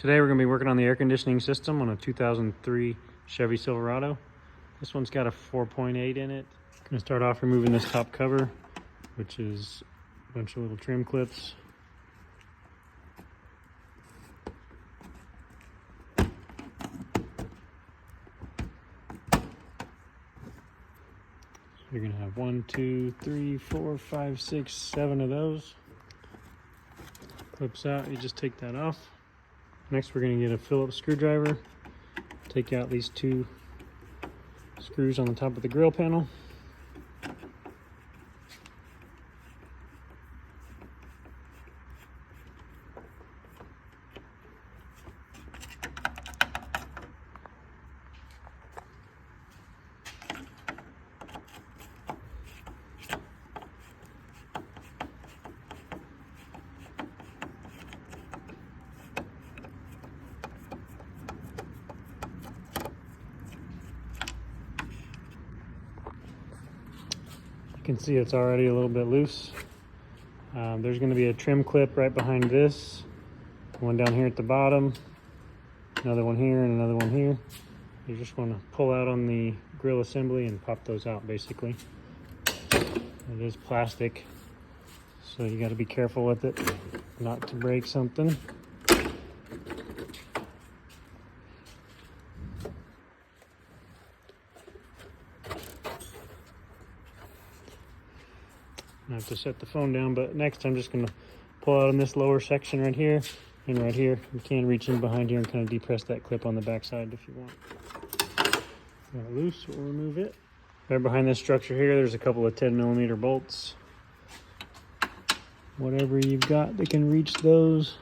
Today we're going to be working on the air conditioning system on a 2003 Chevy Silverado. This one's got a 4.8 in it. I'm going to start off removing this top cover, which is a bunch of little trim clips. You're going to have 1, 2, 3, 4, 5, 6, 7 of those. Clips out, you just take that off. Next we're going to get a Phillips screwdriver, take out these 2 screws on the top of the grill panel. You can see it's already a little bit loose. There's going to be a trim clip right behind this, one down here at the bottom, another one here, and another one here. You just want to pull out on the grill assembly and pop those out basically. It is plastic, so you got to be careful with it not to break something. I have to set the phone down, but next I'm just going to pull out on this lower section right here and right here. You can reach in behind here and kind of depress that clip on the back side if you want. Got it loose, we'll remove it. Right behind this structure here, there's a couple of 10mm bolts. Whatever you've got that can reach those.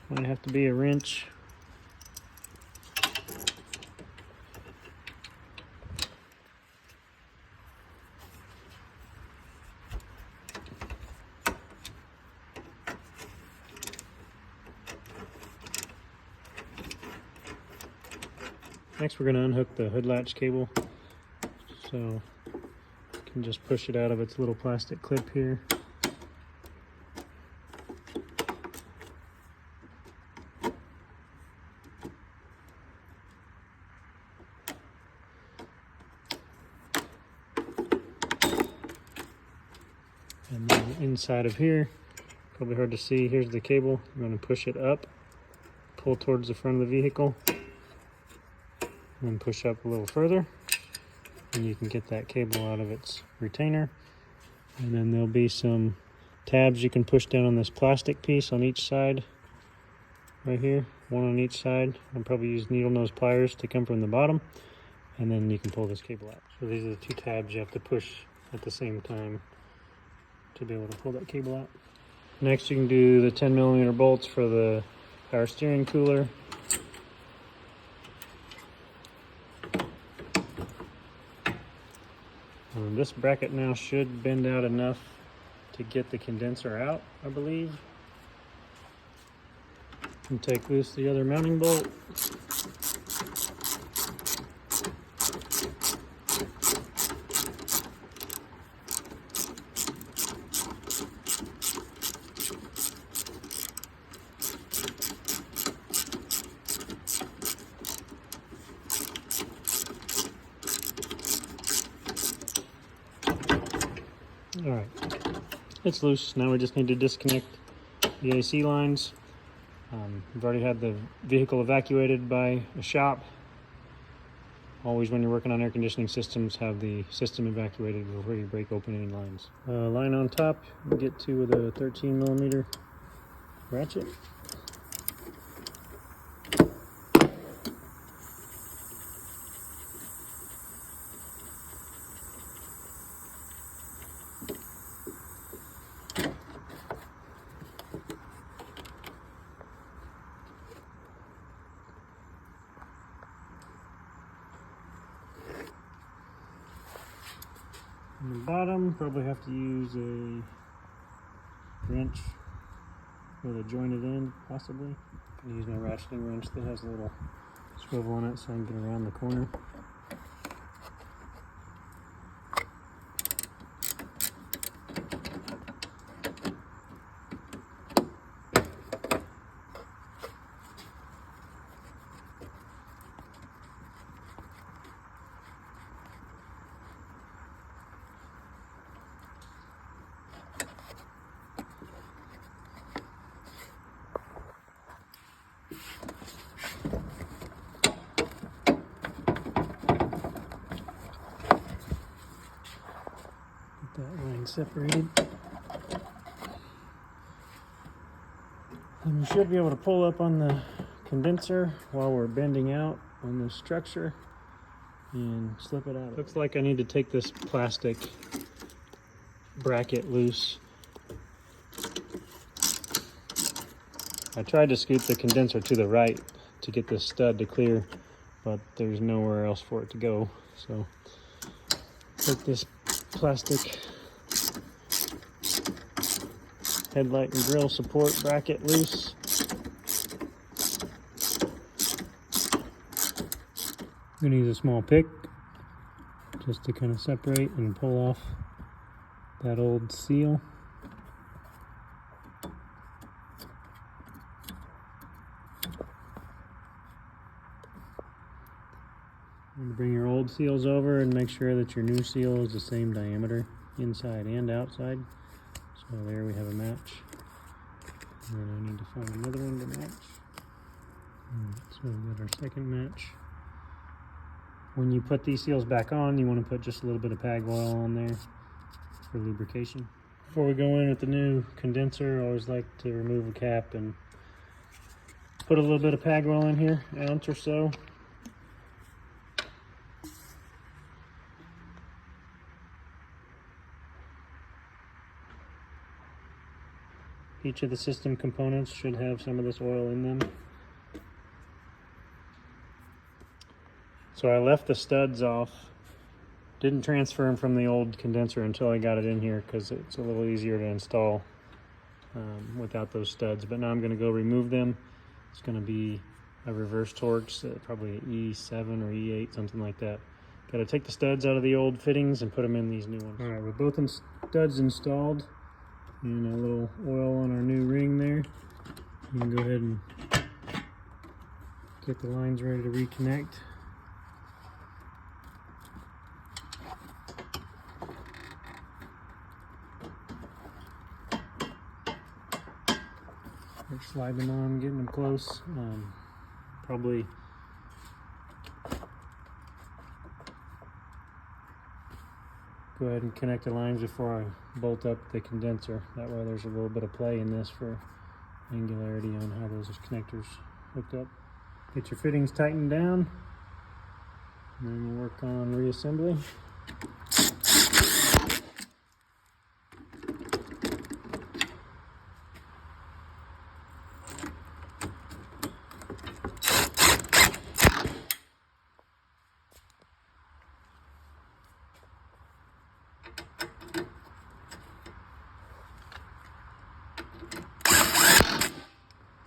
Might have to be a wrench. Next we're going to unhook the hood latch cable, so you can just push it out of its little plastic clip here. And then inside of here, probably hard to see, here's the cable. I'm going to push it up, pull towards the front of the vehicle, and push up a little further, and you can get that cable out of its retainer. And then there'll be some tabs you can push down on this plastic piece on each side right here, one on each side. I'll probably use needle nose pliers to come from the bottom, and then you can pull this cable out. So these are the 2 tabs you have to push at the same time to be able to pull that cable out. Next you can do the 10mm bolts for the power steering cooler. This bracket now should bend out enough to get the condenser out, I believe. And take loose the other mounting bolt. Alright, it's loose. Now we just need to disconnect the AC lines. We've already had the vehicle evacuated by a shop. Always when you're working on air conditioning systems, have the system evacuated before you break open any lines. Line on top, you get to with a 13mm ratchet. On the bottom, probably have to use a wrench with a jointed end, possibly. I'm going to use my ratcheting wrench that has a little swivel on it so I can get around the corner. separated. And we should be able to pull up on the condenser while we're bending out on this structure and slip it out. Looks like I need to take this plastic bracket loose. I tried to scoot the condenser to the right to get this stud to clear, but there's nowhere else for it to go. So take this plastic headlight and grille support bracket loose. I'm gonna use a small pick just to kind of separate and pull off that old seal. And bring your old seals over and make sure that your new seal is the same diameter inside and outside. So there we have a match. And then I need to find another one to match. So we've got our second match. When you put these seals back on, you want to put just a little bit of PAG oil on there for lubrication. Before we go in with the new condenser, I always like to remove the cap and put a little bit of PAG oil in here, an ounce or so. Each of the system components should have some of this oil in them. So I left the studs off. Didn't transfer them from the old condenser until I got it in here because it's a little easier to install without those studs. But now I'm going to go remove them. It's going to be a reverse Torx, probably an E7 or E8, something like that. Got to take the studs out of the old fittings and put them in these new ones. All right, with both studs installed and a little oil on our new ring there, you can go ahead and get the lines ready to reconnect. Slide them on, getting them close. Probably go ahead and connect the lines before I bolt up the condenser. That way there's a little bit of play in this for angularity on how those connectors hooked up. Get your fittings tightened down, and then we'll work on reassembly.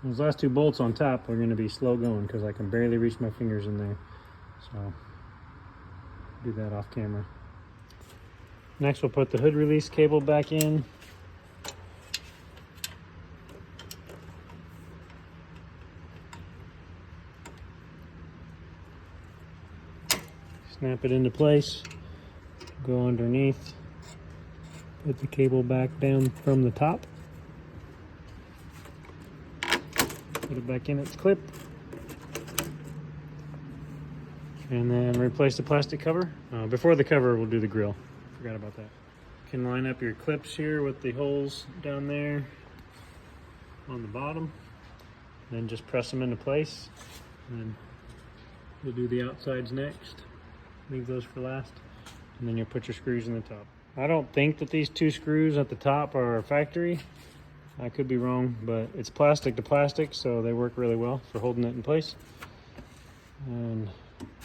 Those last two bolts on top are going to be slow going because I can barely reach my fingers in there. So do that off camera. Next we'll put the hood release cable back in. Snap it into place. Go underneath. Put the cable back down from the top. Put it back in its clip. And then replace the plastic cover. Before the cover, we'll do the grill. Forgot about that. You can line up your clips here with the holes down there on the bottom. Then just press them into place. And then we'll do the outsides next. Leave those for last. And then you'll put your screws in the top. I don't think that these two screws at the top are factory. I could be wrong, but it's plastic to plastic, so they work really well for holding it in place. And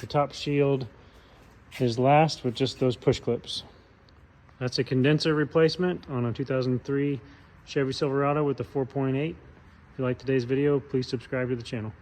the top shield is last with just those push clips. That's a condenser replacement on a 2003 Chevy Silverado with the 4.8. If you like today's video, please subscribe to the channel.